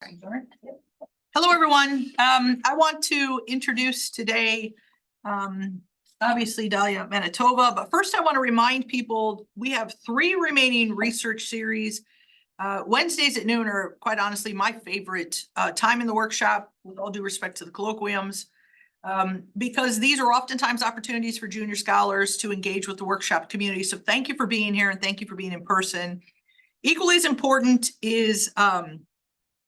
Hello, everyone. I want to introduce today, obviously Dalya Manatova, but first I want to remind people we have 3 remaining research series. Wednesdays at noon are quite honestly my favorite time in the workshop, with all due respect to the colloquiums, because these are oftentimes opportunities for junior scholars to engage with the workshop community. So thank you for being here and thank you for being in person. Equally as important is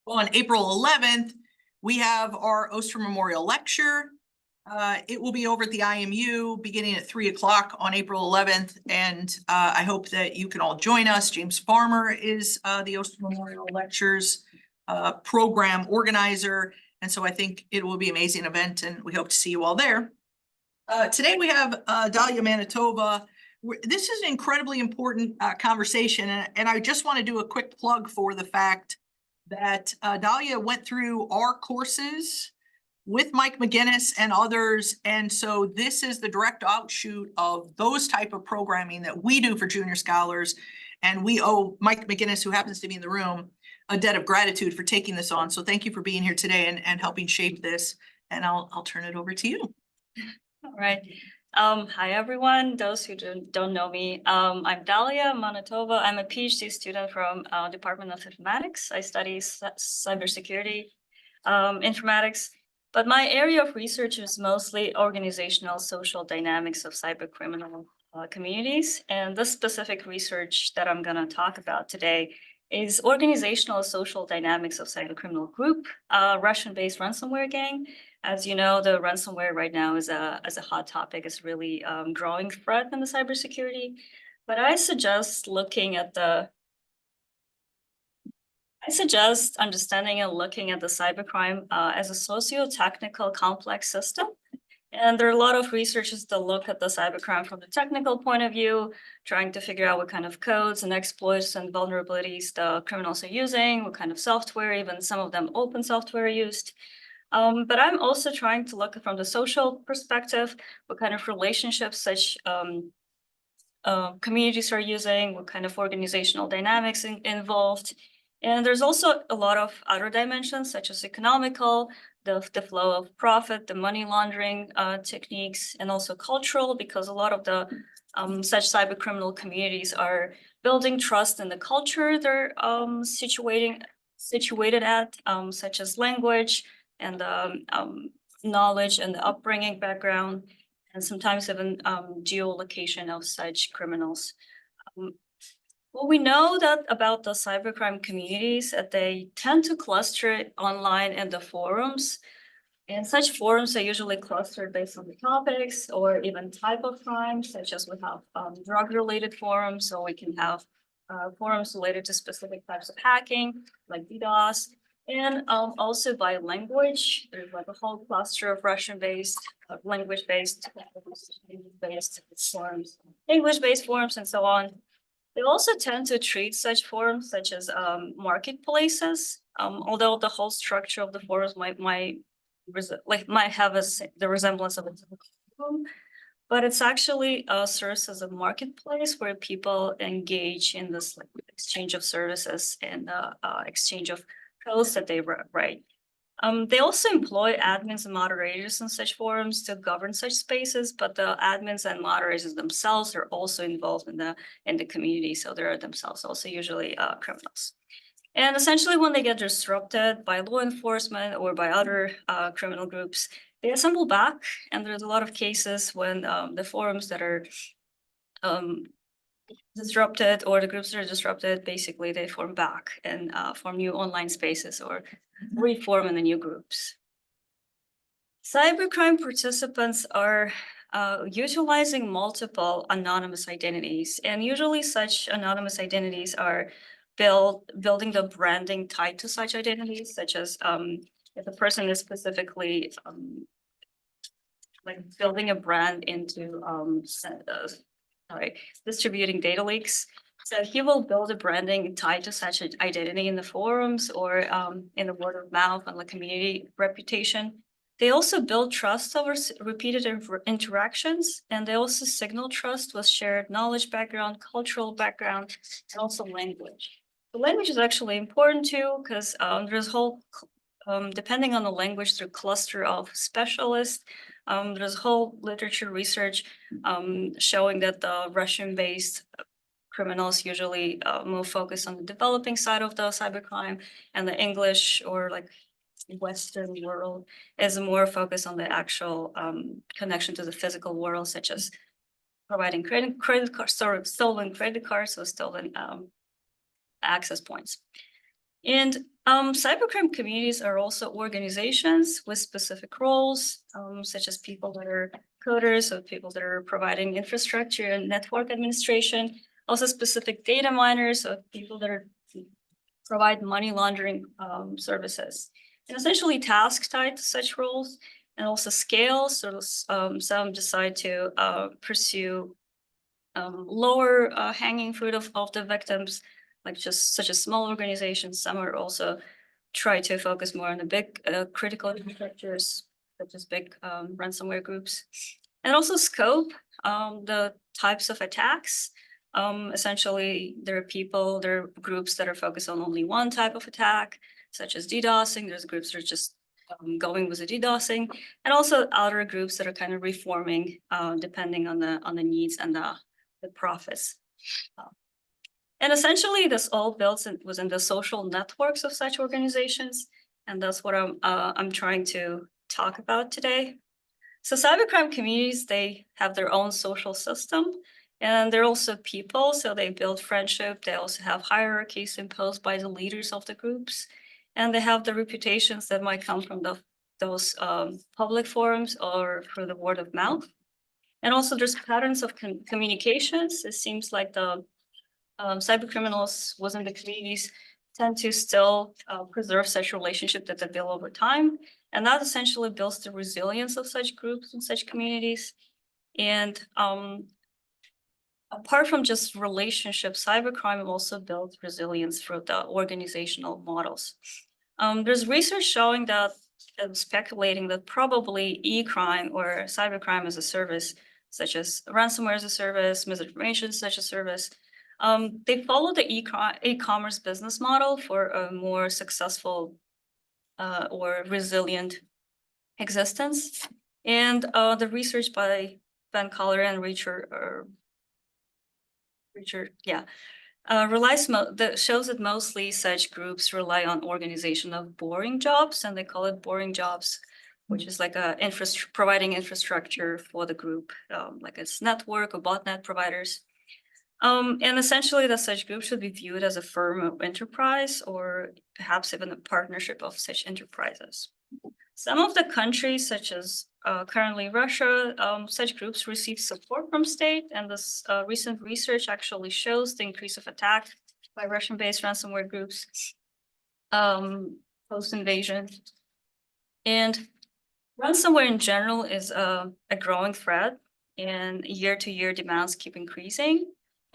on April 11th, we have our Ostrom Memorial Lecture. It will be over at the IMU beginning at 3 o'clock on April 11th. And I hope that you can all join us. James Farmer is the Ostrom Memorial Lectures program organizer. And so I think it will be an amazing event and we hope to see you all there. Today we have Dalya Manatova. This is an incredibly important conversation. And I just want to do a quick plug for the fact that Dalya went through our courses with Mike McGinnis and others. And so this is the direct outshoot of those type of programming that we do for junior scholars. And we owe Mike McGinnis, who happens to be in the room, a debt of gratitude for taking this on. So thank you for being here today and helping shape this. And I'll turn it over to you. All right. Hi, everyone. Those who don't know me, I'm Dalya Manatova. I'm a PhD student from Department of Informatics. I study cybersecurity informatics, but my area of research is mostly organizational social dynamics of cybercriminal communities. And this specific research that I'm going to talk about today is organizational social dynamics of cybercriminal group, Russian-based ransomware gang. As you know, the ransomware right now is a hot topic. It's really growing threat in the cybersecurity. But I suggest understanding and looking at the cybercrime as a socio-technical complex system. And there are a lot of researchers that look at the cybercrime from the technical point of view, trying to figure out what kind of codes and exploits and vulnerabilities the criminals are using, what kind of software, even some of them open software are used. But I'm also trying to look from the social perspective, what kind of relationships such communities are using, what kind of organizational dynamics involved. And there's also a lot of other dimensions, such as economical, the flow of profit, the money laundering techniques, and also cultural, because a lot of the such cybercriminal communities are building trust in the culture they're situated at, such as language, and knowledge and the upbringing background, and sometimes even geolocation of such criminals. Well, we know that about the cybercrime communities that they tend to cluster online in the forums, and such forums are usually clustered based on the topics or even type of crime, such as we have drug-related forums, so we can have forums related to specific types of hacking, like DDoS. And also by language, there's like a whole cluster of Russian-based, language-based, forums, English-based forums, and so on. They also tend to treat such forums such as marketplaces, although the whole structure of the forums might have the resemblance of a typical forum, but it's actually serves as a marketplace where people engage in this exchange of services and exchange of codes that they write. They also employ admins and moderators in such forums to govern such spaces, but the admins and moderators themselves are also involved in the community, so they're themselves also usually criminals. And essentially, when they get disrupted by law enforcement or by other criminal groups, they assemble back, and there's a lot of cases when the forums that are disrupted or the groups that are disrupted, basically they form back and form new online spaces or reform in the new groups. Cybercrime participants are utilizing multiple anonymous identities, and usually such anonymous identities are building the branding tied to such identities, such as if the person is specifically like building a brand into distributing data leaks. So he will build a branding tied to such an identity in the forums or in the word of mouth and the community reputation. They also build trust over repeated interactions, and they also signal trust with shared knowledge background, cultural background, and also language. The language is actually important too, because there's whole, depending on the language, there's a cluster of specialists. There's whole literature research showing that the Russian-based criminals usually more focused on the developing side of the cybercrime, and the English or like Western world is more focused on the actual connection to the physical world, such as providing credit cards, sort of stolen credit cards, or stolen access points. And cybercrime communities are also organizations with specific roles, such as people that are coders, or people that are providing infrastructure and network administration, also specific data miners, or people that are provide money laundering services, and essentially tasks tied to such roles, and also scales. So some decide to pursue lower hanging fruit of the victims, like just such as small organizations. Some are also try to focus more on the big critical infrastructures, such as big ransomware groups, and also scope the types of attacks. Essentially, there are groups that are focused on only one type of attack, such as DDoSing. There's groups that are just going with the DDoSing, and also other groups that are kind of reforming depending on the needs and the profits. And essentially, this all builds within the social networks of such organizations, and that's what I'm trying to talk about today. So cybercrime communities, they have their own social system, and they're also people, so they build friendship. They also have hierarchies imposed by the leaders of the groups, and they have the reputations that might come from those public forums or through the word of mouth. And also there's patterns of communications. It seems like the cybercriminals within the communities tend to still preserve such relationship that they build over time. And that essentially builds the resilience of such groups and such communities. And apart from just relationships, cybercrime also builds resilience through the organizational models. There's research showing that, speculating that probably e-crime or cybercrime as a service, such as ransomware as a service, misinformation such a service, they follow the e-commerce business model for a more successful or resilient existence. And the research by Ben Collier and Richard, shows that mostly such groups rely on organization of boring jobs, and they call it boring jobs, which is like providing infrastructure for the group, like its network or botnet providers. And essentially, the such group should be viewed as a firm of enterprise, or perhaps even a partnership of such enterprises. Some of the countries, such as currently Russia, such groups receive support from state, and this recent research actually shows the increase of attack by Russian-based ransomware groups post-invasion. And ransomware in general is a growing threat, and year-to-year demands keep increasing.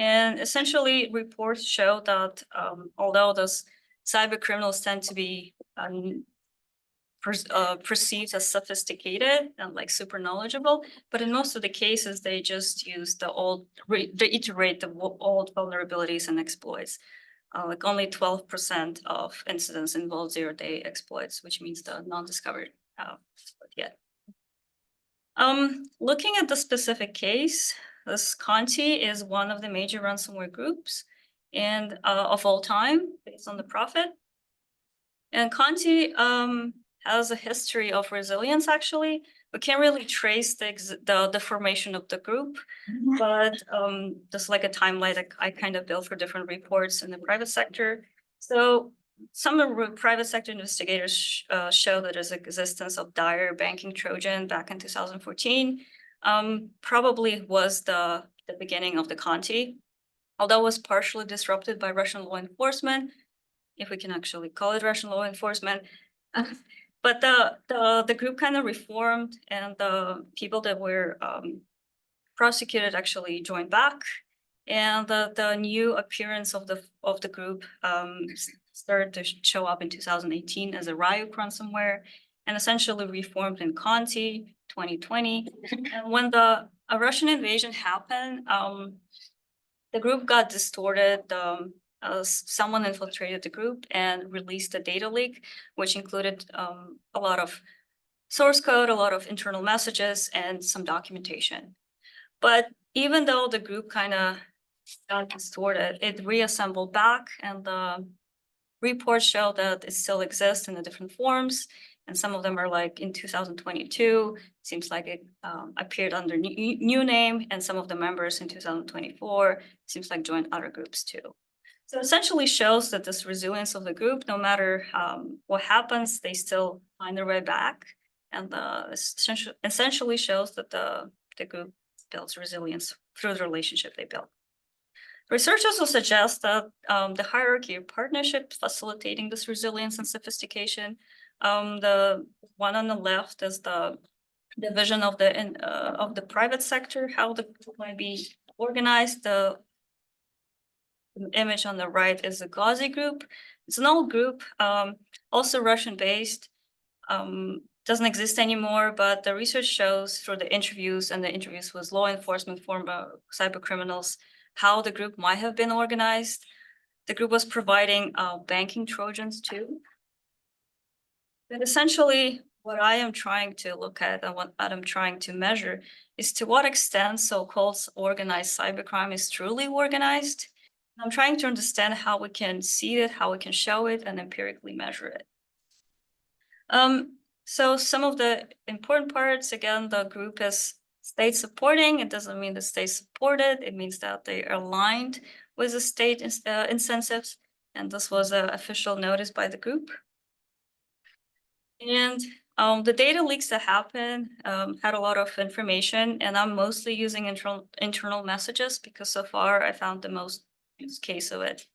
And essentially, reports show that although those cyber criminals tend to be perceived as sophisticated and like super knowledgeable, but in most of the cases, they just use they iterate the old vulnerabilities and exploits. Like only 12% of incidents involve zero-day exploits, which means the non-discovered yet. Looking at the specific case, this Conti is one of the major ransomware groups and of all time, based on the profit. And Conti has a history of resilience, actually. We can't really trace the formation of the group, but just like a timeline that I kind of built for different reports in the private sector. So some of the private sector investigators show that there's existence of dire banking Trojan back in 2014. Probably was the beginning of the Conti, although it was partially disrupted by Russian law enforcement, if we can actually call it Russian law enforcement. But the group kind of reformed, and the people that were prosecuted actually joined back. And the new appearance of the group started to show up in 2018 as a Ryuk ransomware, and essentially reformed in Conti 2020. And when the Russian invasion happened, the group got distorted. someone infiltrated the group and released a data leak, which included a lot of source code, a lot of internal messages, and some documentation. But even though the group kind of got distorted, it reassembled back, and the reports show that it still exists in the different forms. And some of them are like in 2022, seems like it appeared under new name, and some of the members in 2024 seems like joined other groups too. So essentially shows that this resilience of the group, no matter what happens, they still find their way back. And essentially shows that the group builds resilience through the relationship they build. Researchers will suggest that the hierarchy of partnership facilitating this resilience and sophistication. The one on the left is the vision of the private sector, how the group might be organized. The image on the right is a Gauzy group. It's an old group, also Russian-based. Doesn't exist anymore, but the research shows through the interviews with law enforcement, former cyber criminals, how the group might have been organized. The group was providing banking Trojans too. But essentially, what I am trying to look at and what I'm trying to measure is to what extent so-called organized cybercrime is truly organized. I'm trying to understand how we can see it, how we can show it, and empirically measure it. So some of the important parts, again, the group is state supporting. It doesn't mean the state supported. It means that they are aligned with the state incentives. And this was an official notice by the group. And the data leaks that happened had a lot of information, and I'm mostly using internal messages because so far I found the most use case of it.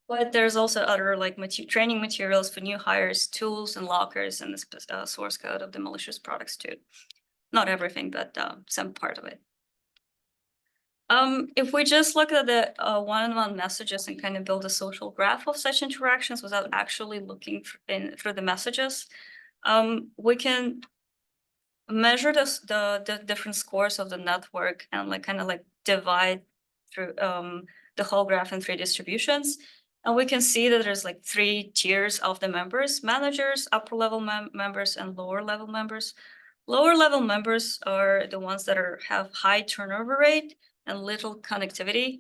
But there's also other like training materials for new hires, tools and lockers, and the source code of the malicious products too. Not everything, but some part of it. If we just look at the one-on-one messages and kind of build a social graph of such interactions without actually looking through the messages, we can measure the different scores of the network and like kind of like divide through the whole graph in 3 distributions. And we can see that there's like 3 tiers of the members: managers, upper level members, and lower level members. Lower level members are the ones that have high turnover rate and little connectivity.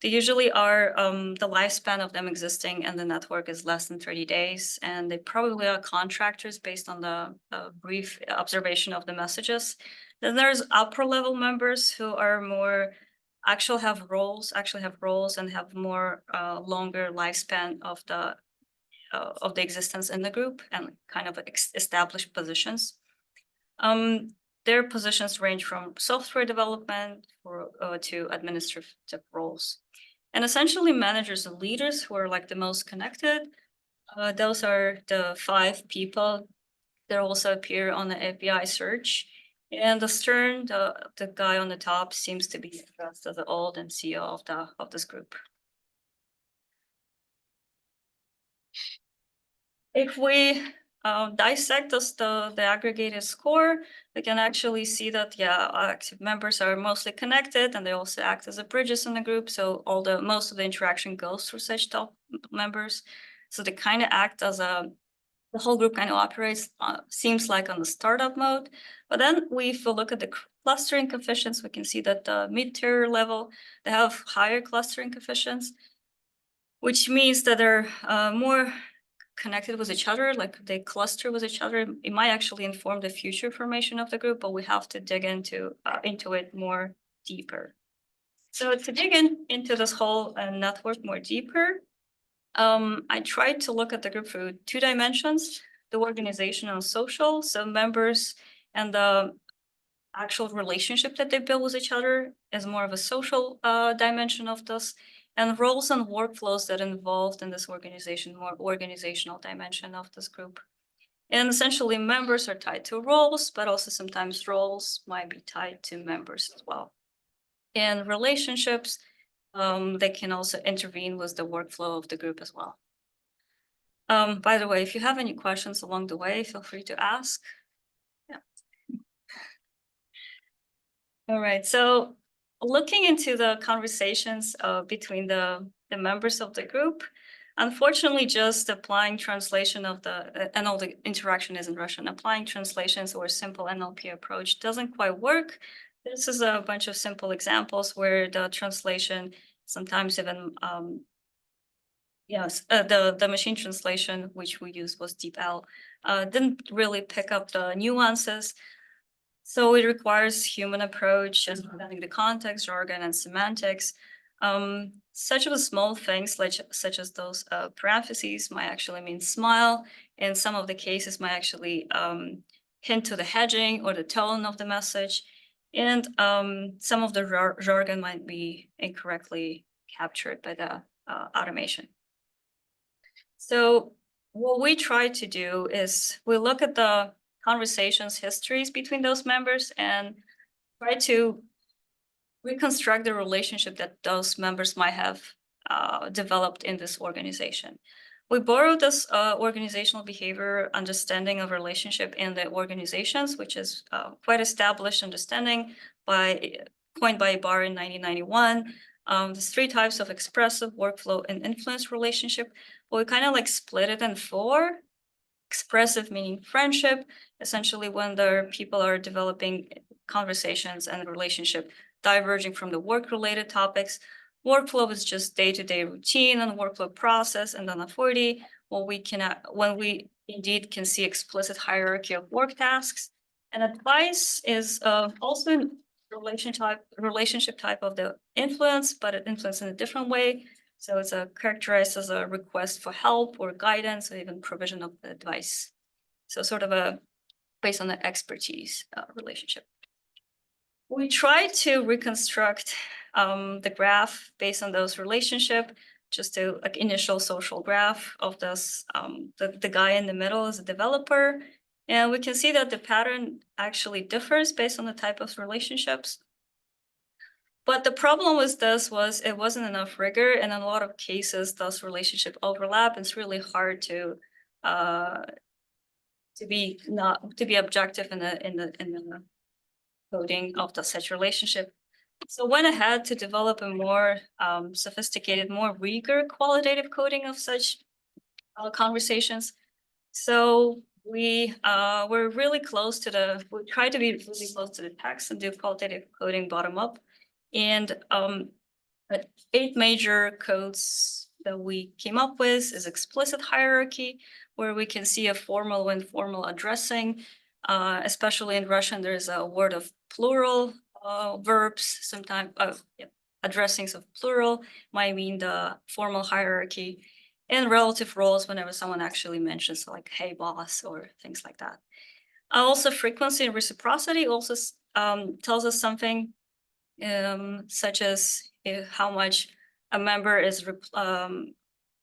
They usually are the lifespan of them existing and the network is less than 30 days. And they probably are contractors based on the brief observation of the messages. Then there's upper level members who are more actually have roles and have more longer lifespan of the existence in the group and kind of established positions. Their positions range from software development to administrative roles. And essentially managers and leaders who are like the most connected, those are the 5 people that also appear on the API search. And the Stern, the guy on the top, seems to be addressed as the old and CEO of this group. If we dissect the aggregated score, we can actually see that, yeah, active members are mostly connected and they also act as bridges in the group. So most of the interaction goes through such top members. So they kind of act as the whole group kind of operates, seems like on the startup mode. But then if we look at the clustering coefficients, we can see that the mid-tier level, they have higher clustering coefficients, which means that they're more connected with each other, like they cluster with each other. It might actually inform the future formation of the group, but we have to dig into it more deeper. So to dig into this whole network more deeper, I tried to look at the group through 2 dimensions: the organizational and social, so members and the actual relationship that they build with each other is more of a social dimension of this, and roles and workflows that involved in this organization, more organizational dimension of this group. And essentially members are tied to roles, but also sometimes roles might be tied to members as well. And relationships, they can also intervene with the workflow of the group as well. By the way, if you have any questions along the way, feel free to ask. Yeah. All right, so looking into the conversations between the the members of the group. Unfortunately, just applying translation of and all the interaction is in Russian, applying translations or simple NLP approach doesn't quite work. This is a bunch of simple examples where the translation sometimes even, yes, the machine translation, which we used was DeepL, didn't really pick up the nuances. So it requires human approach, understanding the context, jargon, and semantics. Such of small things such as those parentheses might actually mean smile. In some of the cases might actually hint to the hedging or the tone of the message. And some of the jargon might be incorrectly captured by the automation. So what we try to do is we look at the conversations histories between those members and try to reconstruct the relationship that those members might have developed in this organization. We borrowed this organizational behavior understanding of relationship in the organizations, which is quite established understanding coined by Barr in 1991. There's 3 types of expressive, workflow, and influence relationship. But we kind of like split it in 4. Expressive meaning friendship, essentially when the people are developing conversations and relationship diverging from the work-related topics. Workflow is just day-to-day routine and workflow process, and then authority, when we indeed can see explicit hierarchy of work tasks. And advice is also relationship type of the influence, but it influences in a different way. So it's characterized as a request for help or guidance or even provision of advice. So sort of based on the expertise relationship. We try to reconstruct the graph based on those relationship, just to like initial social graph of this. The guy in the middle is a developer, and we can see that the pattern actually differs based on the type of relationships. But the problem with this was it wasn't enough rigor, and in a lot of cases, those relationship overlap. It's really hard to be objective in the coding of such relationship. So went ahead to develop a more sophisticated, more rigor qualitative coding of such conversations. So we were really close to we tried to be really close to the text and do qualitative coding bottom up. And 8 major codes that we came up with is explicit hierarchy, where we can see a formal and informal addressing. Especially in Russian, there's a word of plural verbs, sometimes addressings of plural might mean the formal hierarchy, and relative roles whenever someone actually mentions like, hey boss, or things like that. Also frequency and reciprocity also tells us something, such as how much a member is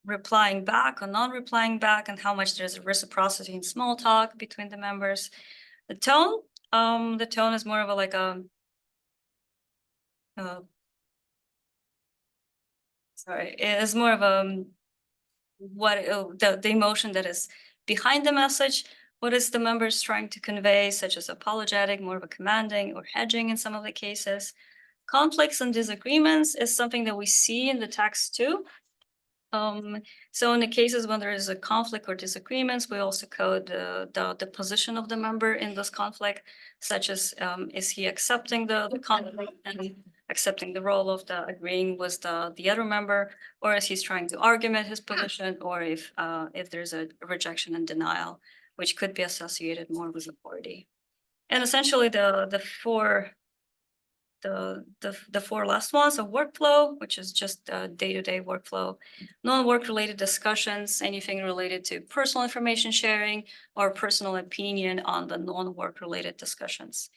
replying back or non-replying back, and how much there's a reciprocity in small talk between the members. The tone is more of a it is more of the emotion that is behind the message. What is the members trying to convey, such as apologetic, more of a commanding, or hedging in some of the cases. Conflicts and disagreements is something that we see in the text too. So in the cases when there is a conflict or disagreements, we also code the position of the member in this conflict, such as is he accepting the conflict and accepting the role of agreeing with the other member, or is he's trying to argument his position, or if there's a rejection and denial, which could be associated more with authority. And essentially the 4 last ones are workflow, which is just day-to-day workflow, non-work related discussions, anything related to personal information sharing or personal opinion on the non-work related discussions.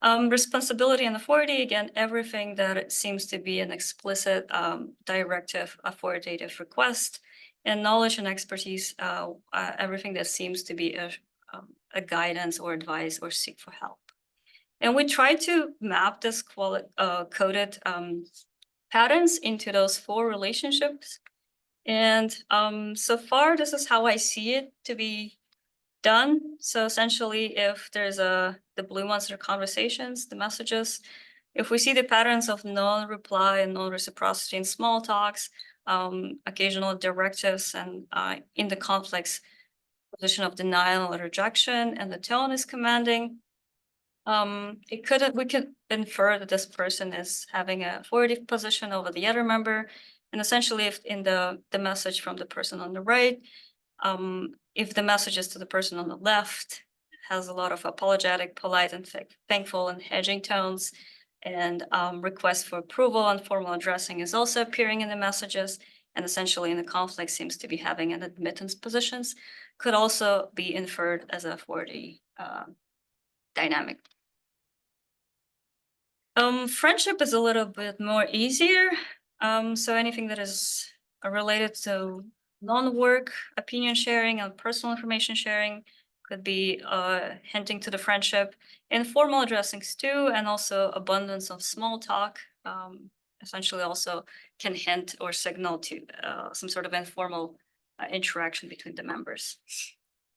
Responsibility and authority, again, everything that seems to be an explicit directive, authoritative request, and knowledge and expertise, everything that seems to be a guidance or advice or seek for help. And we try to map this coded patterns into those 4 relationships. And so far, this is how I see it to be done. So essentially, if there's the blue ones are conversations, the messages. If we see the patterns of non-reply and non-reciprocity in small talks, occasional directives, and in the conflicts, position of denial or rejection, and the tone is commanding. We could infer that this person is having a authoritative position over the other member, and essentially, if in the message from the person on the right, if the message is to the person on the left, has a lot of apologetic, polite, and thankful and hedging tones, and request for approval and formal addressing is also appearing in the messages, and essentially in the conflict seems to be having an admittance positions, could also be inferred as a authority dynamic. Friendship is a little bit more easier. So anything that is related to non-work opinion sharing and personal information sharing could be hinting to the friendship. Informal addressings too, and also abundance of small talk, essentially also can hint or signal to some sort of informal interaction between the members.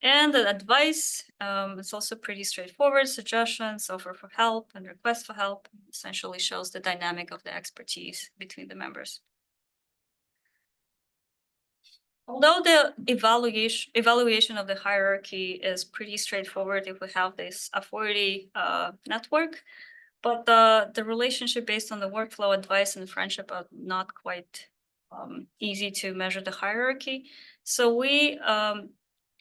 And the advice, it's also pretty straightforward. Suggestions, offer for help, and request for help essentially shows the dynamic of the expertise between the members. Although the evaluation of the hierarchy is pretty straightforward if we have this authority network, but the relationship based on the workflow, advice, and friendship are not quite easy to measure the hierarchy. So we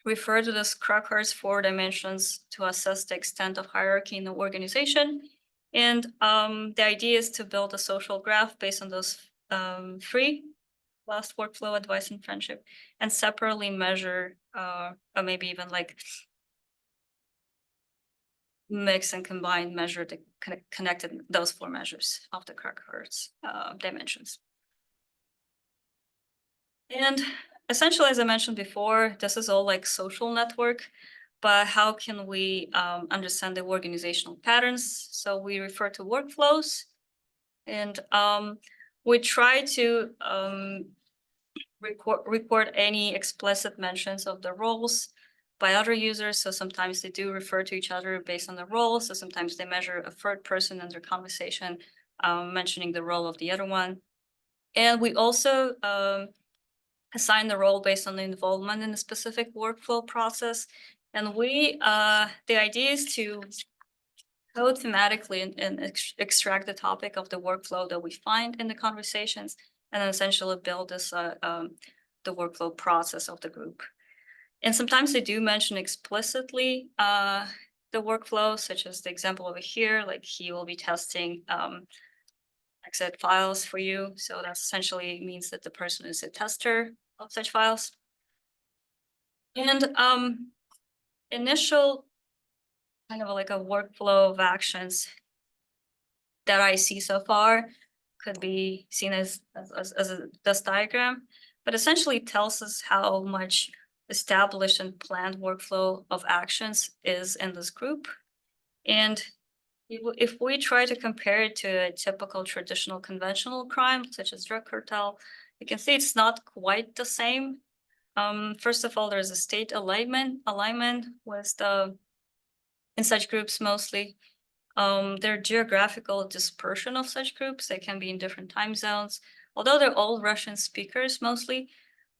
refer to this Krocker's 4 dimensions to assess the extent of hierarchy in the organization. And the idea is to build a social graph based on those 3: last workflow, advice, and friendship, and separately measure, or maybe even like mix and combine, measure the connected those 4 measures of the Krocker's dimensions. And essentially, as I mentioned before, this is all like social network, but how can we understand the organizational patterns? So we refer to workflows, and we try to record any explicit mentions of the roles by other users. So sometimes they do refer to each other based on the role. So sometimes they measure a third person in their conversation, mentioning the role of the other one. And we also assign the role based on the involvement in a specific workflow process. And the idea is to go thematically and extract the topic of the workflow that we find in the conversations, and then essentially build this the workflow process of the group. And sometimes they do mention explicitly the workflow, such as the example over here, like he will be testing exit files for you. So that essentially means that the person is a tester of such files. And initial kind of like a workflow of actions that I see so far could be seen as this diagram, but essentially tells us how much established and planned workflow of actions is in this group. And if we try to compare it to a typical traditional conventional crime, such as drug cartel, you can see it's not quite the same. First of all, there's a state alignment with in such groups mostly. Their geographical dispersion of such groups, they can be in different time zones. Although they're all Russian speakers mostly,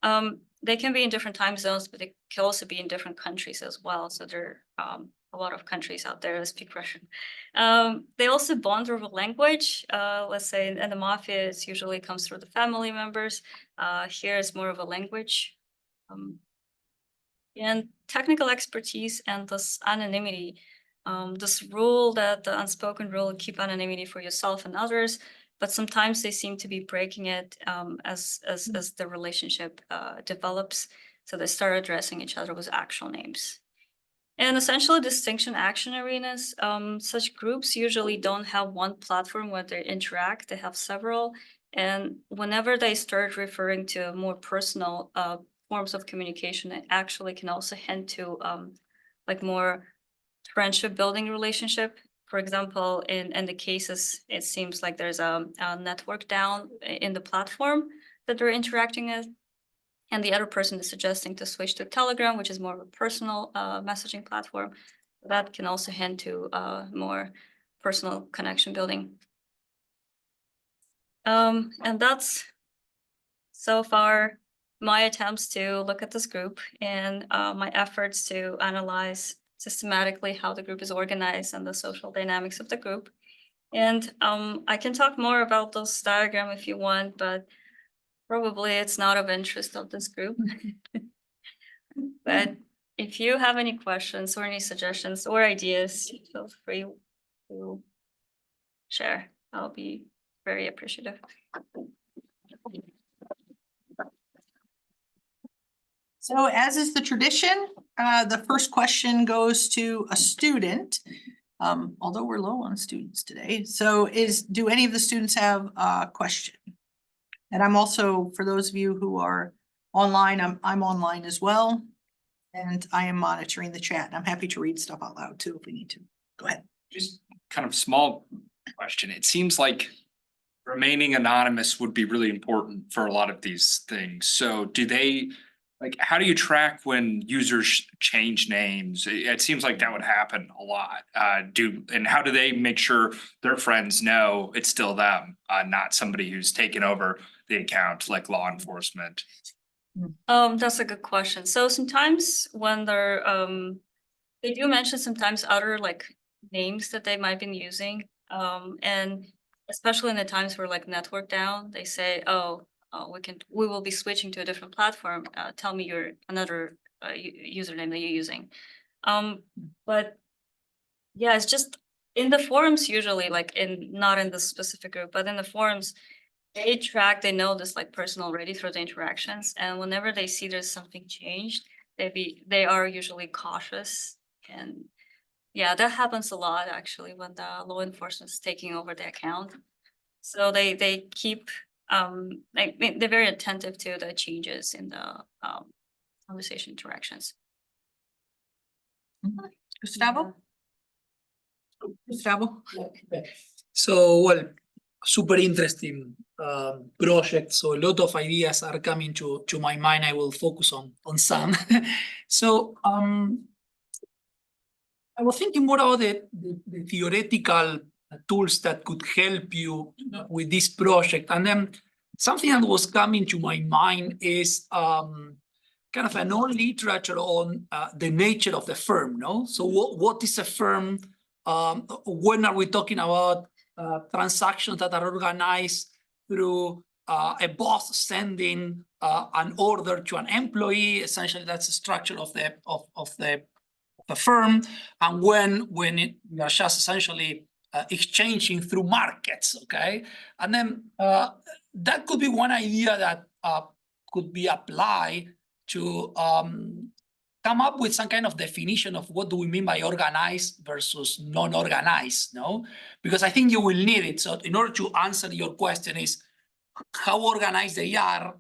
they can be in different time zones, but they can also be in different countries as well. So there are a lot of countries out there that speak Russian. They also bond over language. Let's say in the mafia, it usually comes through the family members. Here it's more of a language. And technical expertise and this anonymity, this rule that the unspoken rule, keep anonymity for yourself and others, but sometimes they seem to be breaking it as the relationship develops. So they start addressing each other with actual names. And essentially distinction action arenas, such groups usually don't have one platform where they interact, they have several. And whenever they start referring to more personal forms of communication, it actually can also hint to like more friendship building relationship. For example, in the cases, it seems like there's a network down in the platform that they're interacting with, and the other person is suggesting to switch to Telegram, which is more of a personal messaging platform. That can also hint to more personal connection building. And that's so far, my attempts to look at this group and my efforts to analyze systematically how the group is organized and the social dynamics of the group. And I can talk more about those diagram if you want, but probably it's not of interest of this group. But if you have any questions or any suggestions or ideas, feel free to share. I'll be very appreciative. So as is the tradition, the first question goes to a student, although we're low on students today. So do any of the students have a question? And I'm also, for those of you who are online, I'm online as well. And I am monitoring the chat, and I'm happy to read stuff out loud too if we need to. Go ahead. Just kind of small question. It seems like remaining anonymous would be really important for a lot of these things. So do they, like, how do you track when users change names? It seems like that would happen a lot. And how do they make sure their friends know it's still them, not somebody who's taken over the account, like law enforcement? That's a good question. So sometimes when they're they do mention sometimes other like names that they might be using. And especially in the times where like network down, they say, oh, we will be switching to a different platform. Tell me your another username that you're using. But yeah, it's just in the forums usually, like not in the specific group, but in the forums, they know this like person already through the interactions, and whenever they see there's something changed, they are usually cautious. And yeah, that happens a lot actually when the law enforcement is taking over the account. So they keep they're very attentive to the changes in the conversation interactions. Gustavo? Gustavo? So, well, super interesting project. So a lot of ideas are coming to my mind. I will focus on some. So I was thinking more about the theoretical tools that could help you with this project. And then something that was coming to my mind is kind of an old literature on the nature of the firm, no? So what is a firm? When are we talking about transactions that are organized through a boss sending an order to an employee? Essentially, that's the structure of the firm. And when we are just essentially exchanging through markets, okay? And then that could be one idea that could be applied to come up with some kind of definition of what do we mean by organized versus non-organized, no? Because I think you will need it. So in order to answer your question is how organized they are,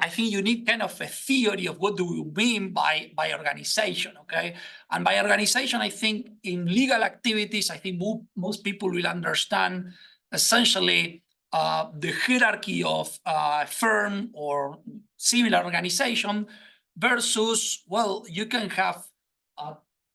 I think you need kind of a theory of what do we mean by organization, okay? And by organization, I think in legal activities, I think most people will understand essentially the hierarchy of a firm or similar organization versus, well, you can have,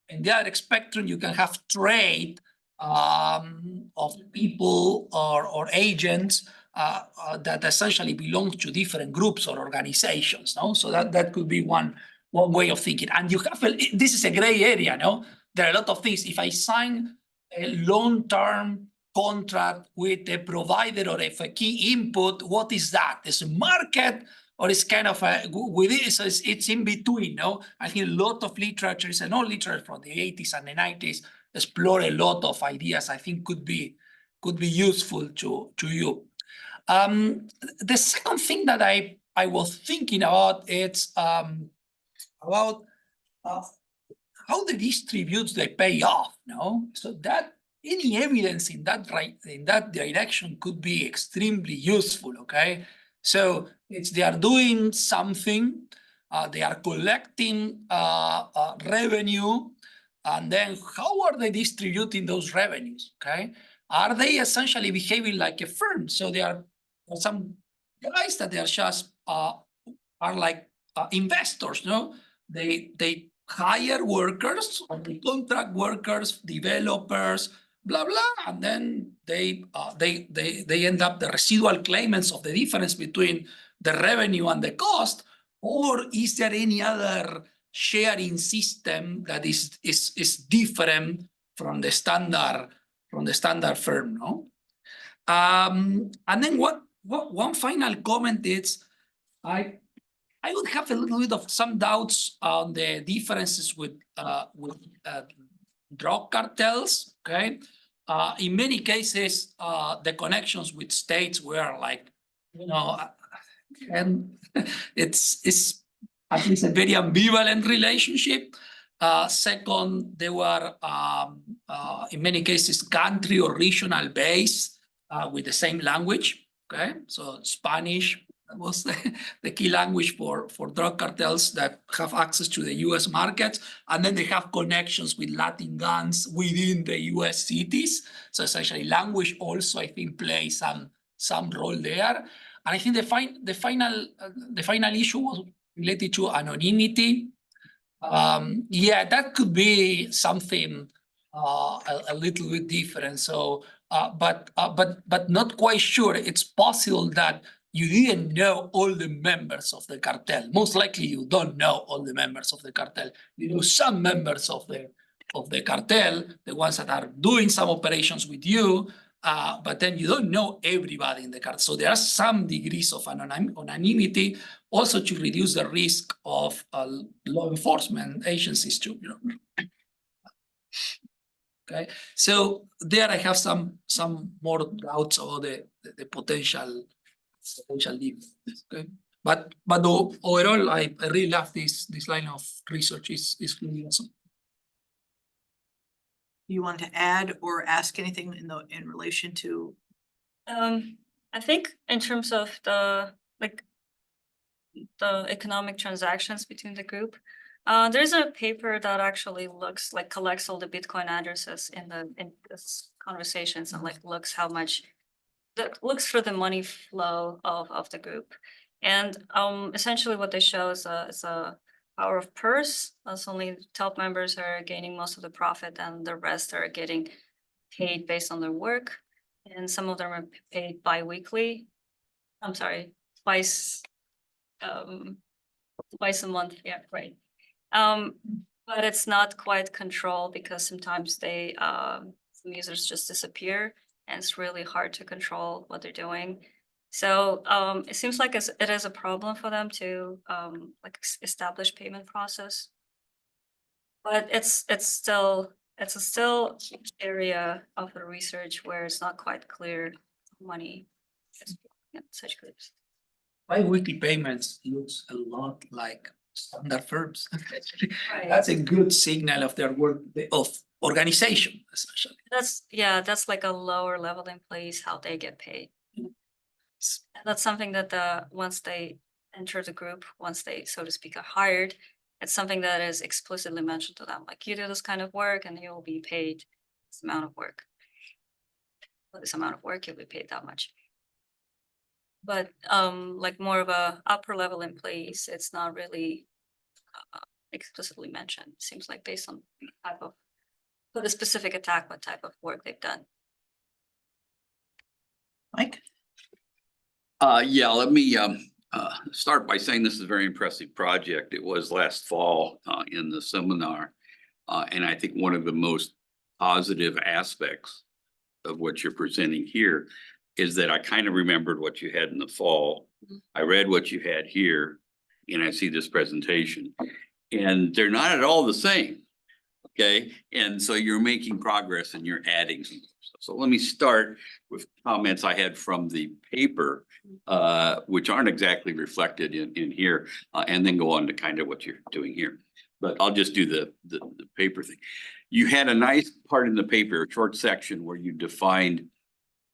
in the other spectrum, you can have trade of people or agents that essentially belong to different groups or organizations, no? So that could be one way of thinking. And you have, this is a gray area, no? There are a lot of things. If I sign a long-term contract with a provider or if a key input, what is that? Is a market or it's kind of with it, so it's in between, no? I think a lot of literature, and all literature from the 80s and the 90s explore a lot of ideas I think could be useful to you. The second thing that I was thinking about, it's about how the distributes they pay off, no? So that any evidence in that direction could be extremely useful, okay? So they are doing something, they are collecting revenue, and then how are they distributing those revenues, okay? Are they essentially behaving like a firm? So there are some guys that they are just are like investors, no? They hire workers, or they contract workers, developers, blah blah, and then they end up the residual claimants of the difference between the revenue and the cost, or is there any other sharing system that is different from the standard firm, no? And then one final comment is, I would have a little bit of some doubts on the differences with drug cartels, okay? In many cases, the connections with states were like, and it's at least a very ambivalent relationship. Second, they were in many cases country or regional based with the same language. Okay, so Spanish was the key language for drug cartels that have access to the US market. And then they have connections with Latin gangs within the US cities. So essentially language also, I think, plays some role there. And I think the final issue was related to anonymity. Yeah, that could be something a little bit different. So, but not quite sure. It's possible that you didn't know all the members of the cartel. Most likely, you don't know all the members of the cartel. You know some members of the cartel, the ones that are doing some operations with you, but then you don't know everybody in the cartel. So there are some degrees of anonymity, also to reduce the risk of law enforcement agencies too. Okay, so there I have some more doubts about the potential differences. Okay, but overall, I really love this line of research. Is really awesome. You want to add or ask anything in relation to? I think in terms of the economic transactions between the group, there's a paper that actually collects all the Bitcoin addresses in this conversations and looks how much that looks for the money flow of the group. And essentially what they show is a power of purse. That's only top members are gaining most of the profit and the rest are getting paid based on their work. And some of them are paid bi-weekly. I'm sorry, twice a month. Yeah, right. But it's not quite controlled because sometimes some users just disappear and it's really hard to control what they're doing. So it seems like it is a problem for them to establish payment process. But it's still a area of the research where it's not quite clear money is in such groups. Bi-weekly payments looks a lot like standard firms. Right. That's a good signal of their work of organization, essentially. That's like a lower level employees, how they get paid. That's something that once they enter the group, once they, so to speak, are hired, it's something that is explicitly mentioned to them. Like you do this kind of work and you will be paid this amount of work. For this amount of work, you'll be paid that much. But like more of a upper level employees, it's not really explicitly mentioned. It seems like based on the type of, for the specific attack, what type of work they've done. Mike? Yeah, let me start by saying this is a very impressive project. It was last fall in the seminar. And I think one of the most positive aspects of what you're presenting here is that I kind of remembered what you had in the fall. I read what you had here and I see this presentation and they're not at all the same. Okay, and so you're making progress and you're adding some stuff. So let me start with comments I had from the paper, which aren't exactly reflected in here, and then go on to kind of what you're doing here. But I'll just do the paper thing. You had a nice part in the paper, a short section where you defined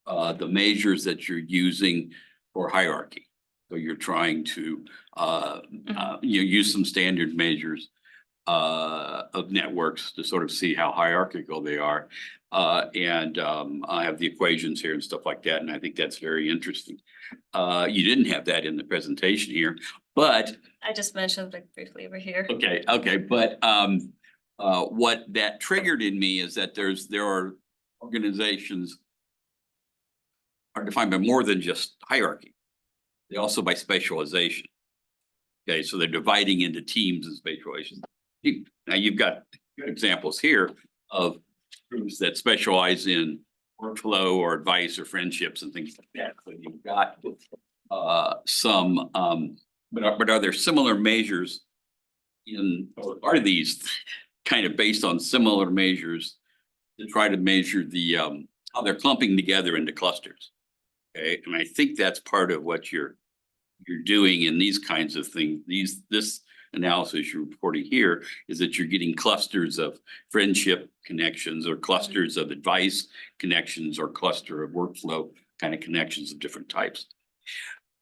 the measures that you're using for hierarchy. So you're trying to you use some standard measures of networks to sort of see how hierarchical they are. And I have the equations here and stuff like that. And I think that's very interesting. You didn't have that in the presentation here, but. I just mentioned it briefly over here. Okay. But what that triggered in me is that there are organizations are defined by more than just hierarchy. They also by specialization. Okay, so they're dividing into teams and specialization. Now you've got good examples here of groups that specialize in workflow or advice or friendships and things like that. So you've got some, but are there similar measures or are these kind of based on similar measures to try to measure the how they're clumping together into clusters? Okay, and I think that's part of what you're doing in these kinds of things. This analysis you're reporting here is that you're getting clusters of friendship connections or clusters of advice connections or cluster of workflow kind of connections of different types.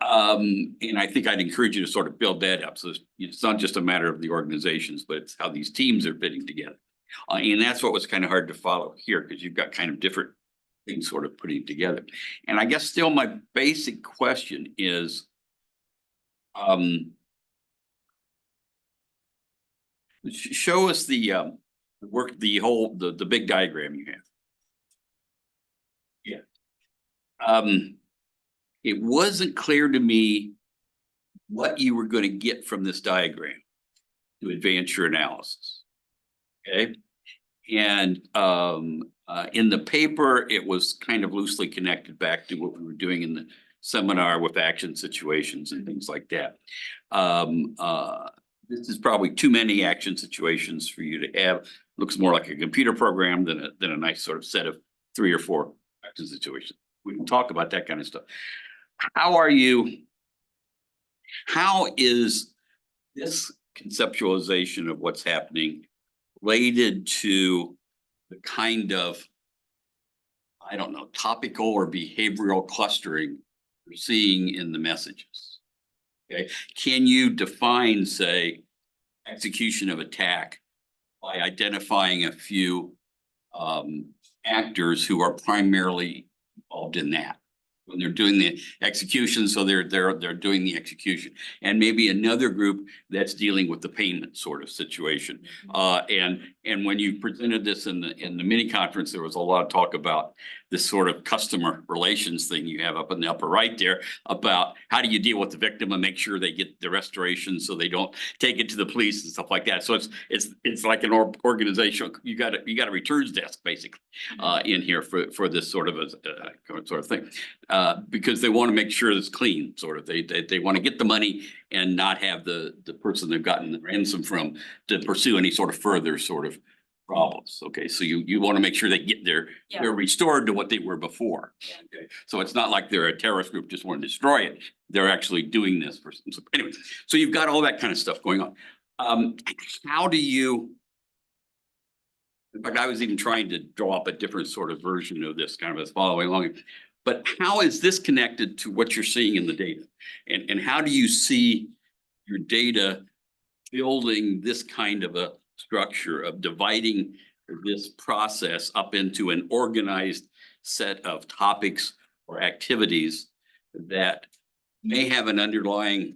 And I think I'd encourage you to sort of build that up. So it's not just a matter of the organizations, but it's how these teams are fitting together. And that's what was kind of hard to follow here because you've got kind of different things sort of putting together. And I guess still my basic question is, show us the the big diagram you have. Yeah. It wasn't clear to me what you were going to get from this diagram to advance your analysis. Okay. And in the paper, it was kind of loosely connected back to what we were doing in the seminar with action situations and things like that. This is probably too many action situations for you to have. Looks more like a computer program than a nice sort of set of 3 or 4 action situations. We can talk about that kind of stuff. How is this conceptualization of what's happening related to the kind of, I don't know, topical or behavioral clustering we're seeing in the messages? Okay, can you define, say, execution of attack by identifying a few actors who are primarily involved in that? When they're doing the execution, so they're doing the execution, and maybe another group that's dealing with the payment sort of situation. And when you presented this in the mini conference, there was a lot of talk about this sort of customer relations thing you have up in the upper right there about how do you deal with the victim and make sure they get the restoration so they don't take it to the police and stuff like that. So it's like an organizational. You got a returns desk basically in here for this sort of a thing. Because they want to make sure it's clean, sort of. They want to get the money and not have the person they've gotten the ransom from to pursue any sort of further sort of problems. Okay, so you want to make sure they're restored to what they were before. Okay, so it's not like they're a terrorist group just want to destroy it. They're actually doing this for some. Anyway, so you've got all that kind of stuff going on. How do you? In fact, I was even trying to draw up a different sort of version of this kind of as following along. But how is this connected to what you're seeing in the data? And how do you see your data building this kind of a structure of dividing this process up into an organized set of topics or activities that may have an underlying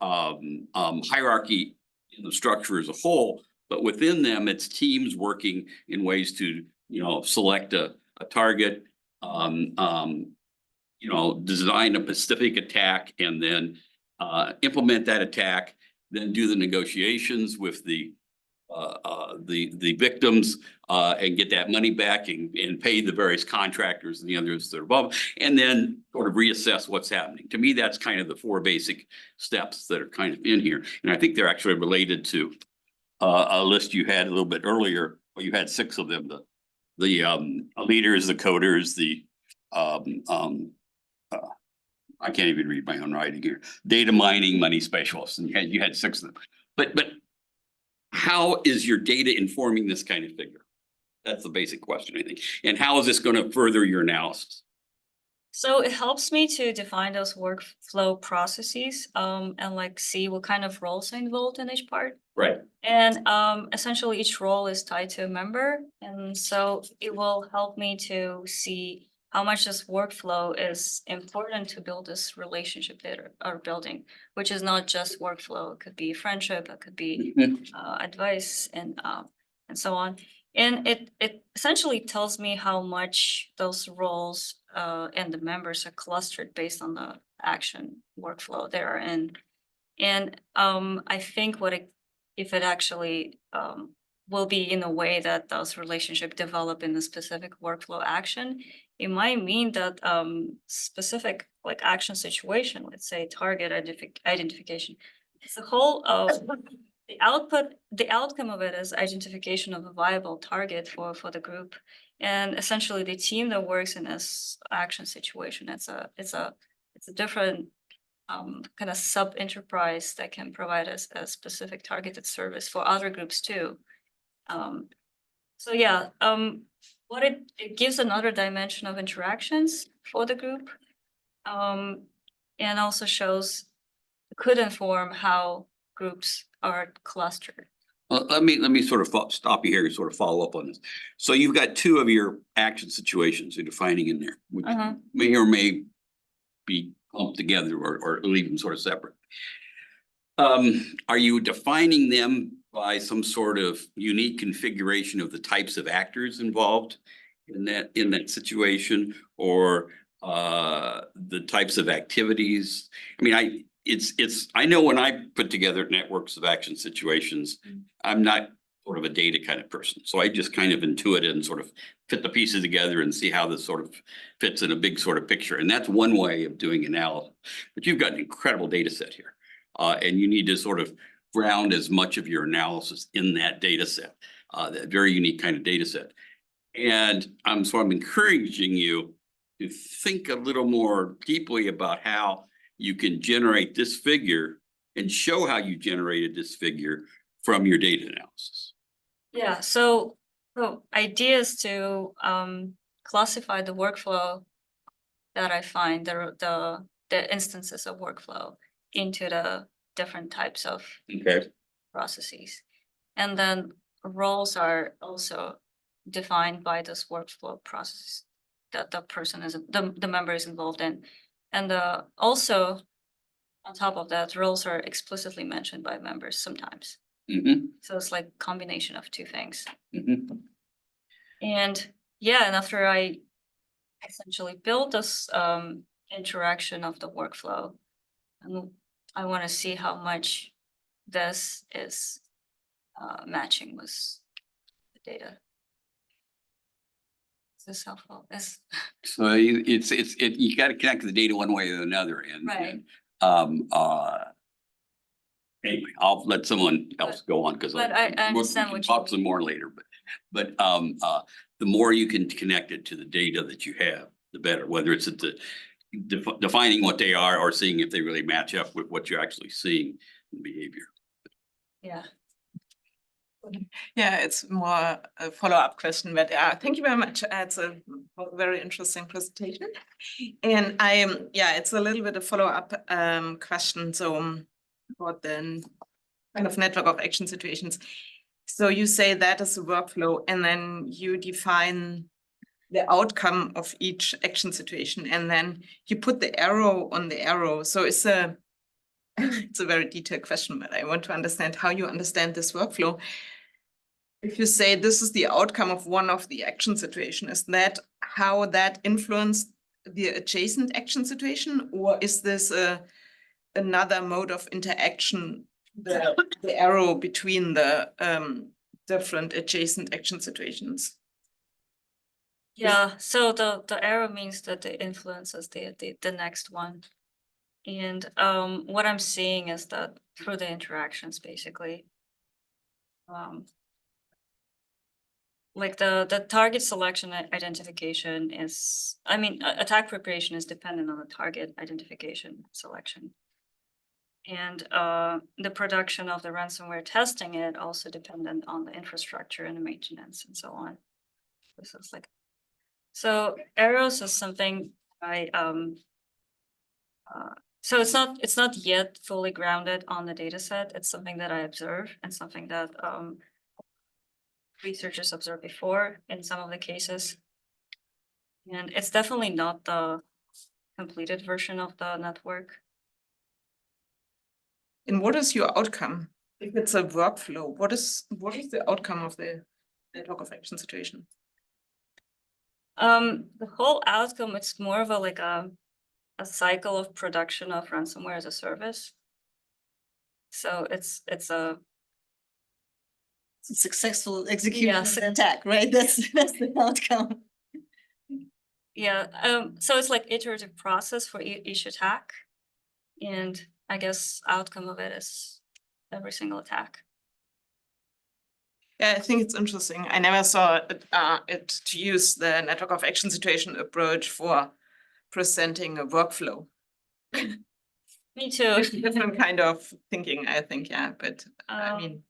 hierarchy in the structure as a whole, but within them, it's teams working in ways to, select a target, design a specific attack and then implement that attack, then do the negotiations with the victims and get that money back and pay the various contractors and the others that are above, and then sort of reassess what's happening. To me, that's kind of the 4 basic steps that are kind of in here. And I think they're actually related to a list you had a little bit earlier, where you had 6 of them, the leaders, the coders, the I can't even read my own writing here. Data mining, money specialists, and you had 6 of them. But how is your data informing this kind of figure? That's the basic question, I think. And how is this going to further your analysis? So it helps me to define those workflow processes and see what kind of roles are involved in each part. Right. And essentially each role is tied to a member. And so it will help me to see how much this workflow is important to build this relationship that are building, which is not just workflow. It could be friendship, it could be advice and so on. And it essentially tells me how much those roles and the members are clustered based on the action workflow they're in. And I think if it actually will be in a way that those relationships develop in a specific workflow action, it might mean that specific like action situation, let's say target identification, it's the whole the outcome of it is identification of a viable target for the group. And essentially the team that works in this action situation, it's a different kind of sub enterprise that can provide us a specific targeted service for other groups too. So yeah, what it gives another dimension of interactions for the group. And also could inform how groups are clustered. Well, let me sort of stop you here and sort of follow up on this. So you've got two of your action situations you're defining in there, which may or may be lumped together or leave them sort of separate. Are you defining them by some sort of unique configuration of the types of actors involved in that situation, or the types of activities? I mean, I know when I put together networks of action situations, I'm not sort of a data kind of person. So I just kind of intuit it and sort of fit the pieces together and see how this sort of fits in a big sort of picture. And that's one way of doing analysis. But you've got an incredible data set here. And you need to sort of ground as much of your analysis in that data set, that very unique kind of data set. And so I'm encouraging you to think a little more deeply about how you can generate this figure and show how you generated this figure from your data analysis. Yeah, so idea is to classify the workflow that I find, the instances of workflow into the different types of processes. And then roles are also defined by this workflow process that the member is involved in. And also on top of that, roles are explicitly mentioned by members sometimes. So it's like a combination of two things. And yeah, and after I essentially build this interaction of the workflow, and I want to see how much this is matching with the data. Is this helpful? So you got to connect the data one way or another, and Right. Anyway, I'll let someone else go on because But I understand what you talk some more later. But the more you can connect it to the data that you have, the better. Whether it's at the defining what they are or seeing if they really match up with what you're actually seeing in behavior. Yeah. Yeah, it's more a follow-up question, but thank you very much. It's a very interesting presentation. And it's a little bit of follow-up question. So about the kind of network of action situations. So you say that is a workflow, and then you define the outcome of each action situation, and then you put the arrow on the arrow. So it's a very detailed question, but I want to understand how you understand this workflow. If you say this is the outcome of one of the action situation, is that how that influenced the adjacent action situation, or is this another mode of interaction, the arrow between the different adjacent action situations? Yeah, so the arrow means that it influences the next one. And what I'm seeing is that through the interactions, basically, like the target selection identification is, I mean, attack preparation is dependent on the target identification selection. And the production of the ransomware testing it also dependent on the infrastructure and the maintenance and so on. This is like, so arrows is something so it's not yet fully grounded on the data set. It's something that I observe and something that researchers observed before in some of the cases. And it's definitely not the completed version of the network. And what is your outcome? If it's a workflow, what is the outcome of the network of action situation? The whole outcome, it's more of a like a cycle of production of ransomware as a service. So it's a Successful execution Yes. of the attack, right? That's the outcome. yeah, so it's like iterative process for each attack. And I guess outcome of it is every single attack. Yeah, I think it's interesting. I never saw it to use the network of action situation approach for presenting a workflow. Me too. Different kind of thinking, I think, yeah, but I mean.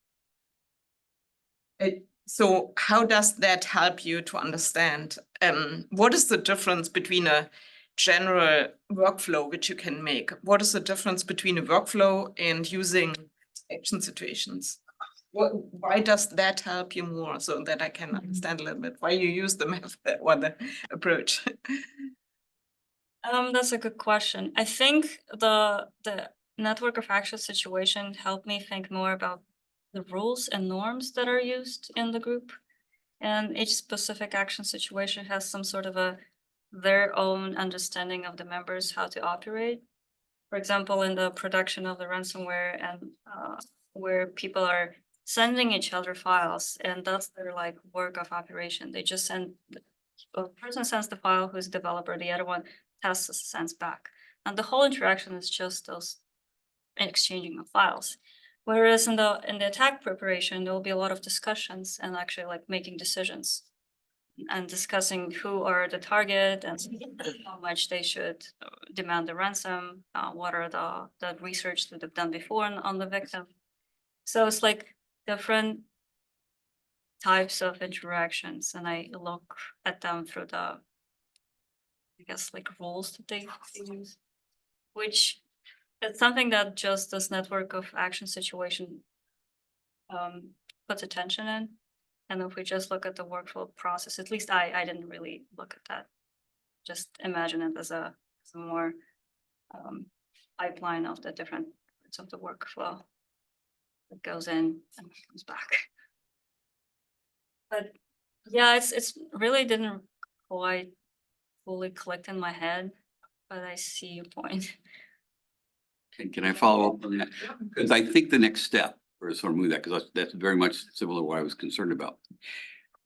So how does that help you to understand, what is the difference between a general workflow which you can make? What is the difference between a workflow and using action situations? Why does that help you more so that I can understand a little bit why you use the method or the approach? That's a good question. I think the network of action situation helped me think more about the rules and norms that are used in the group. And each specific action situation has some sort of their own understanding of the members, how to operate. For example, in the production of the ransomware and where people are sending each other files, and that's their like work of operation. They just send, a person sends the file who's the developer, the other one sends back. And the whole interaction is just those exchanging of files. Whereas in the attack preparation, there will be a lot of discussions and actually like making decisions and discussing who are the target and how much they should demand the ransom, what are the research that they've done before on the victim. So it's like different types of interactions, and I look at them through the, I guess, like rules that they use, which it's something that just this network of action situation puts attention in. And if we just look at the workflow process, at least I didn't really look at that. Just imagine it as a more pipeline of the different parts of the workflow that goes in and comes back. But yeah, it's really didn't quite fully click in my head, but I see your point. Can I follow up on that? Because I think the next step, or sort of move that, because that's very much similar to what I was concerned about.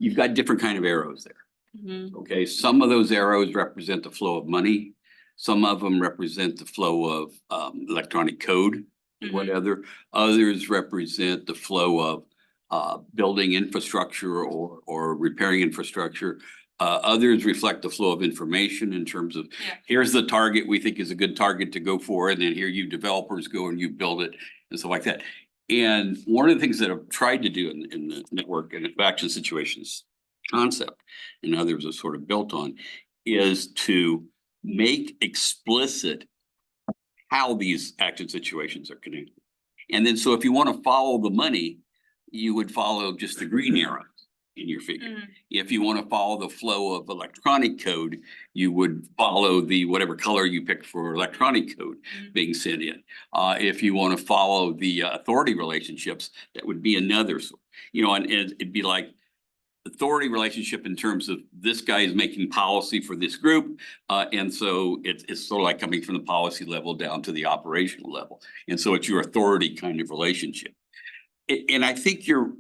You've got different kind of arrows there. Mhm. Okay, some of those arrows represent the flow of money. Some of them represent the flow of electronic code, whatever. Others represent the flow of building infrastructure or repairing infrastructure. Others reflect the flow of information in terms of, Yeah. here's the target we think is a good target to go for, and then here you developers go and you build it and stuff like that. And one of the things that I've tried to do in the network and action situations concept, and others are sort of built on, is to make explicit how these action situations are connected. And then, so if you want to follow the money, you would follow just the green arrow in your figure. If you want to follow the flow of electronic code, you would follow the whatever color you pick for electronic code being sent in. If you want to follow the authority relationships, that would be another sort. And it'd be like authority relationship in terms of this guy is making policy for this group. And so it's sort of like coming from the policy level down to the operational level. And so it's your authority kind of relationship. And I think you're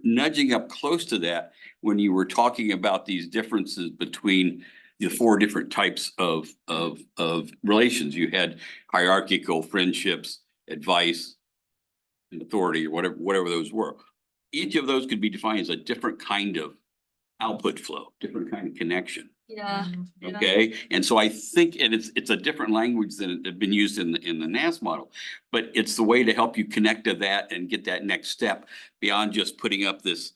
nudging up close to that when you were talking about these differences between the four different types of relations. You had hierarchical, friendships, advice, and authority, or whatever those were. Each of those could be defined as a different kind of output flow, different kind of connection. Yeah. Yeah. Okay, and so I think, and it's a different language than had been used in the NAS model, but it's the way to help you connect to that and get that next step beyond just putting up this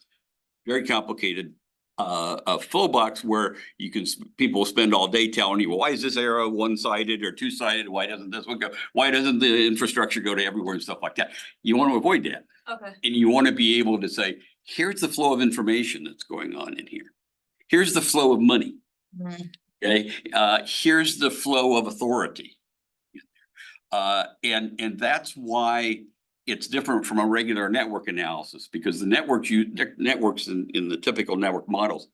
very complicated flow box where you can, people spend all day telling you, well, why is this arrow one-sided or two-sided? Why doesn't this one go? Why doesn't the infrastructure go to everywhere and stuff like that? You want to avoid that. Okay. And you want to be able to say, here's the flow of information that's going on in here. Here's the flow of money. Okay, here's the flow of authority. And that's why it's different from a regular network analysis because the networks in the typical network models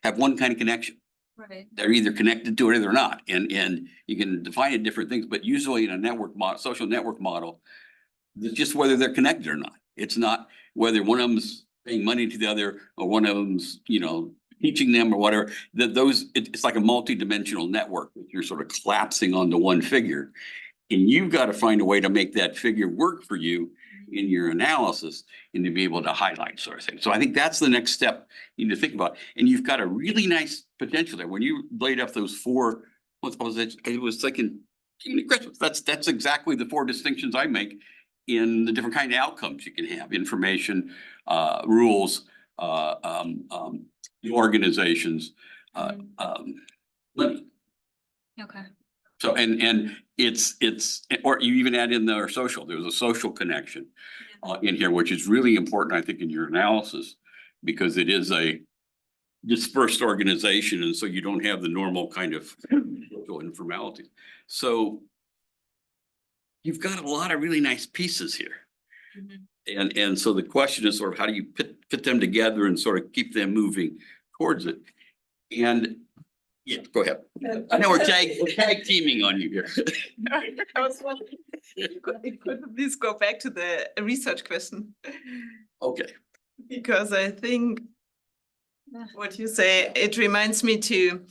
have one kind of connection. Right. They're either connected to it or they're not. And you can define it different things, but usually in a network model, social network model, it's just whether they're connected or not. It's not whether one of them's paying money to the other or one of them's, teaching them or whatever. It's like a multi-dimensional network that you're sort of collapsing onto one figure. And you've got to find a way to make that figure work for you in your analysis and to be able to highlight sort of thing. So I think that's the next step you need to think about. And you've got a really nice potential there. When you laid up those four, I was thinking, that's exactly the four distinctions I make in the different kind of outcomes you can have: information, rules, organizations, money. Okay. So, and it's, or you even add in their social, there's a social connection in here, which is really important, I think, in your analysis, because it is a dispersed organization. And so you don't have the normal kind of social informalities. So you've got a lot of really nice pieces here. And so the question is sort of how do you fit them together and sort of keep them moving towards it? And yeah, go ahead. I know we're tag teaming on you here. I was wondering, could please go back to the research question? Okay. Because I think Yeah. what you say, it reminds me to,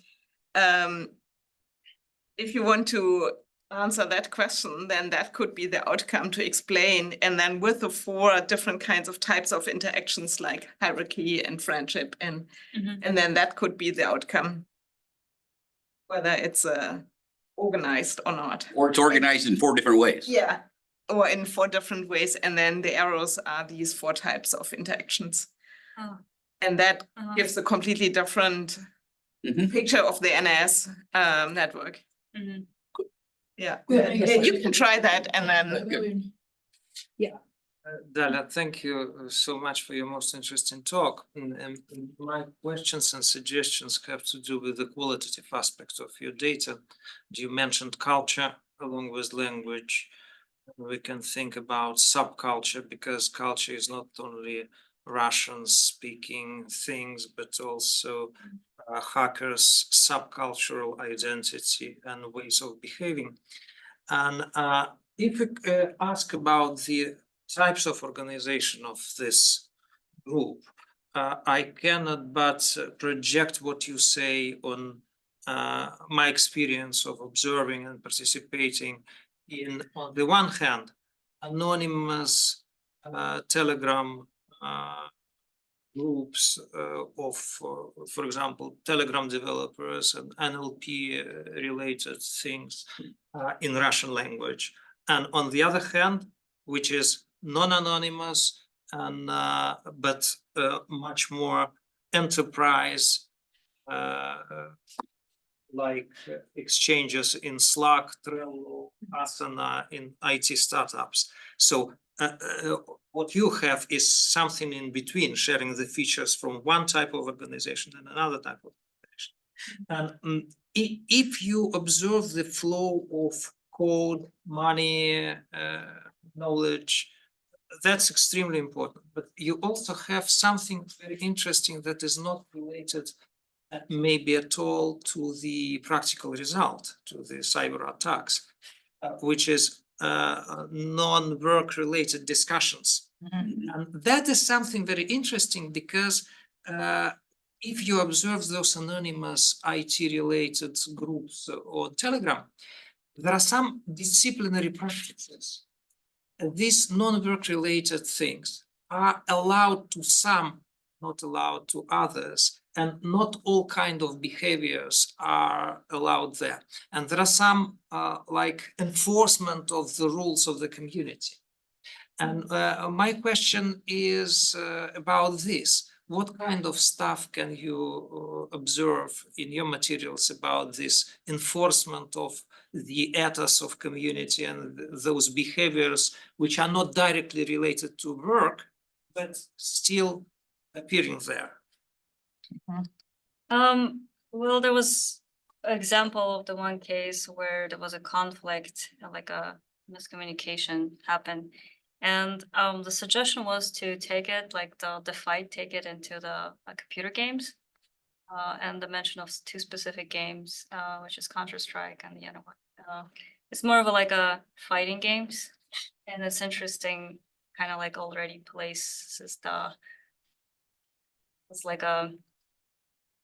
if you want to answer that question, then that could be the outcome to explain. And then with the four different kinds of types of interactions like hierarchy and friendship, and then that could be the outcome, whether it's organized or not. Or it's organized in four different ways. Yeah, or in four different ways. And then the arrows are these four types of interactions. Oh. And that Uh-huh. gives a completely different Mhm. picture of the NS network. Mhm. Yeah, Good. you can try that and then. Dalya, thank you so much for your most interesting talk. And my questions and suggestions have to do with the qualitative aspects of your data. You mentioned culture along with language. We can think about subculture, because culture is not only Russian speaking things, but also hackers, subcultural identity and ways of behaving. And if we ask about the types of organization of this group, I cannot but project what you say on my experience of observing and participating in, on the one hand, anonymous Telegram groups of, for example, Telegram developers and NLP related things in Russian language. And on the other hand, which is non-anonymous and but much more enterprise like exchanges in Slack, Trello, Asana, in IT startups. So what you have is something in between, sharing the features from one type of organization and another type of organization. And if you observe the flow of code, money, knowledge, that's extremely important. But you also have something very interesting that is not related maybe at all to the practical result, to the cyber attacks, which is non-work related discussions. And that is something very interesting, because if you observe those anonymous IT related groups on Telegram, there are some disciplinary practices. These non-work related things are allowed to some, not allowed to others, and not all kind of behaviors are allowed there. And there are some like enforcement of the rules of the community. And my question is about this. What kind of stuff can you observe in your materials about this enforcement of the ethos of community and those behaviors which are not directly related to work, but still appearing there? Well, there was an example of the one case where there was a conflict, like a miscommunication happened. And the suggestion was to take it, like the fight, take it into the computer games. And the mention of two specific games, which is Counter-Strike and the other one. It's more of like a fighting games, and it's interesting, kind of like already places it's like a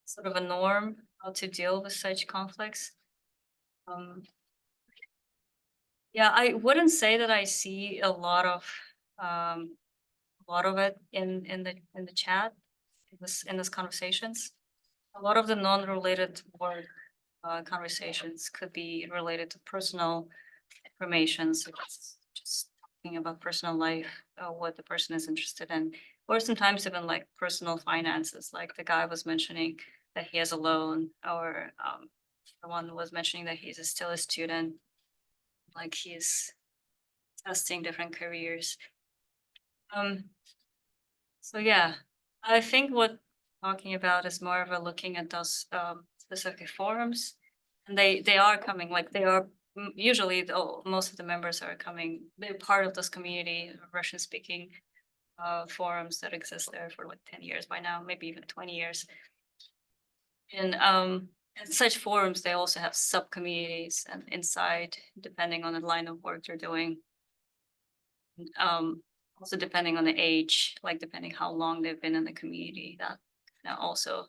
sort of a norm how to deal with such conflicts. Yeah, I wouldn't say that I see a lot of it in the chat, in this conversations. A lot of the non-related work conversations could be related to personal information, so just talking about personal life, what the person is interested in, or sometimes even like personal finances, like the guy was mentioning that he has a loan, or the one was mentioning that he's still a student, like he's testing different careers. So yeah, I think what talking about is more of a looking at those specific forums, and they are coming, like they are usually most of the members are coming, they're part of this community, Russian speaking forums that exist there for like 10 years by now, maybe even 20 years. And such forums, they also have sub communities and inside, depending on the line of work they're doing. Also depending on the age, like depending how long they've been in the community, that also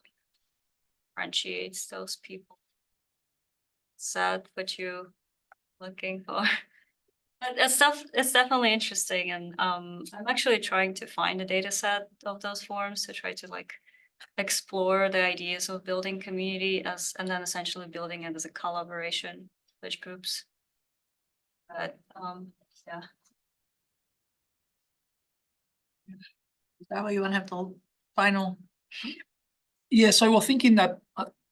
differentiates those people. Sad what you looking for. But it's definitely interesting, and I'm actually trying to find a data set of those forums to try to like explore the ideas of building community and then essentially building it as a collaboration with groups. But yeah. Is that what you want to have the final? Yes, I was thinking that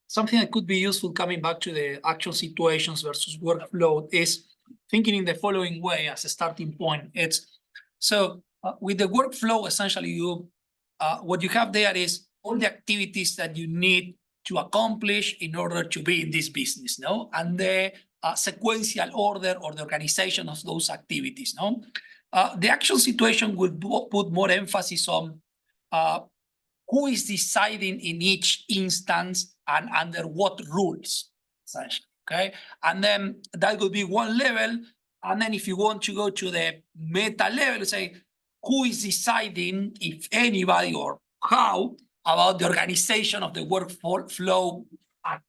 something that could be useful coming back to the actual situations versus workflow is thinking in the following way as a starting point. It's so with the workflow, essentially you what you have there is all the activities that you need to accomplish in order to be in this business, no? And the sequential order or the organization of those activities, no? The actual situation would put more emphasis on who is deciding in each instance and under what rules, essentially, okay? And then that would be one level. And then if you want to go to the meta level, say, who is deciding, if anybody or how, about the organization of the workflow at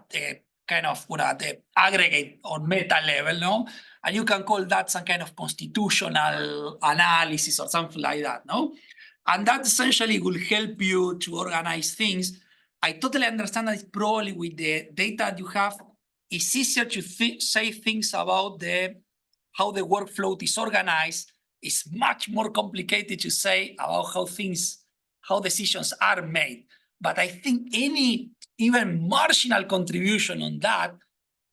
the kind of at the aggregate or meta level, no? And you can call that some kind of constitutional analysis or something like that, no? And that essentially will help you to organize things. I totally understand that probably with the data you have, it's easier to say things about how the workflow is organized. It's much more complicated to say about how decisions are made. But I think any even marginal contribution on that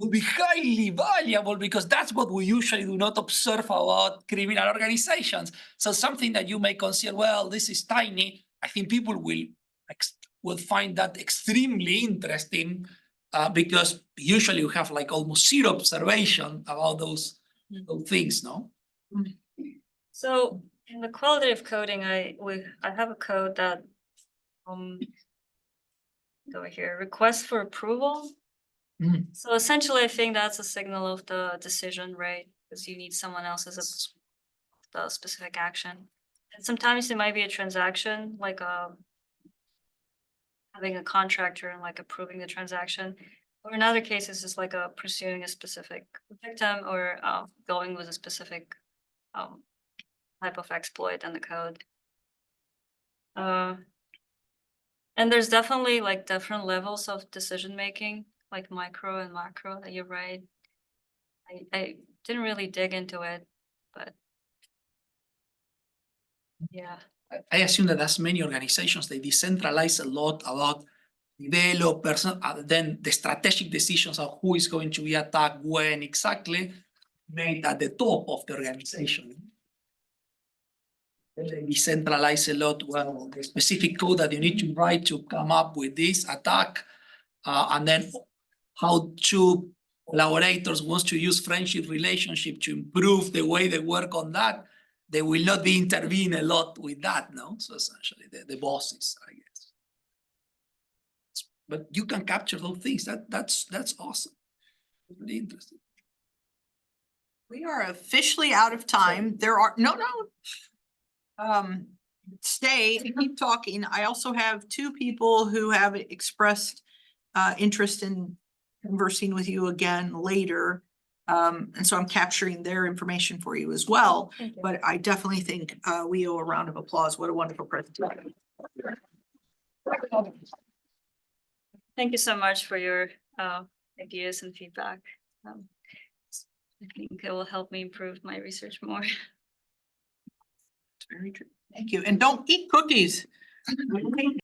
would be highly valuable, because that's what we usually do not observe about criminal organizations. So something that you may consider, well, this is tiny, I think people will find that extremely interesting, because usually you have like almost zero observation about those things, no? So in the qualitative coding, I have a code that over here, request for approval. So essentially, I think that's a signal of the decision, right? Because you need someone else's the specific action. And sometimes it might be a transaction, like having a contractor and like approving the transaction. Or in other cases, it's like pursuing a specific victim or going with a specific type of exploit in the code. And there's definitely like different levels of decision making, like micro and macro, that you're right. I didn't really dig into it, but yeah. I assume that as many organizations, they decentralize a lot about developers, then the strategic decisions of who is going to be attacked, when exactly, made at the top of the organization. They decentralize a lot, well, the specific code that you need to write to come up with this attack, and then how two collaborators wants to use friendship relationship to improve the way they work on that. they will not be intervene a lot with that, no? So essentially, the bosses, I guess. But you can capture those things. That's awesome. Really interesting. We are officially out of time. There are, no. Stay, keep talking. I also have two people who have expressed interest in conversing with you again later. And so I'm capturing their information for you as well. Thank you. But I definitely think we owe a round of applause. What a wonderful presentation. Thank you so much for your ideas and feedback. I think it will help me improve my research more. It's very true. Thank you. And don't eat cookies.